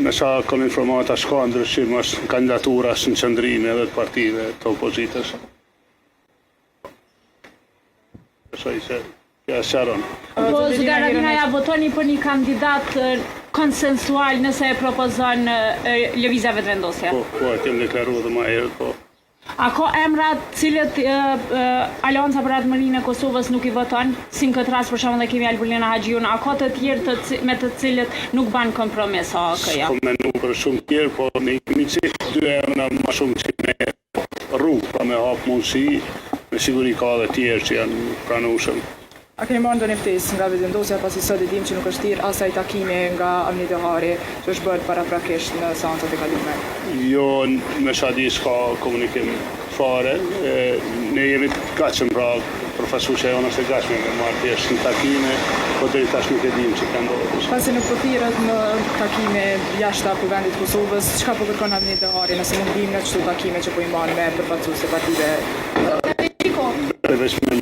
me sa kanë informata shka ndryshim është kandidaturash në qëndrime edhe të partive të opozitës. Besoj se ja sharon. Po, zotëria Haradinaj, ja votoni për një kandidat konsensual nëse e propozon Lëvizja Vetëvendosja? Po, e kem deklaruar dhe ma herët, po. A ka emra cilët Alianca për Ardhmërinë e Kosovës nuk i voton, si në këtë rast për shembull e kemi Albullina Haxhiun, a ka të tjerë me të cilët nuk ban kompromis AK-ja? Po menu për shumë tjerë, po ne kemi qenë dy emra më shumë që me rrugë, pa me hap mundësi, me siguri ka dhe tjerë që janë pranueshëm. A keni marrë ndonjë ftesë nga Vetëvendosja pasi sot e dim që nuk është thirr asaj takimi nga Avni Dehari që është bërë paraprakisht në seancat e kaluara? Jo, me sa di s'ka komunikim fare. Ne jemi të gatshëm pra profesorëja jonë është e gatshme me marrë thjesht në takime, po deri tash nuk e dim që ka ndodhur. Pasi nuk po thirret në takime jashtë kuvendit të Kosovës, çka po kërkon Avni Dehari nëse mund ndihmë në çdo takime që po i marrë me përfaqësues të partive? Veç me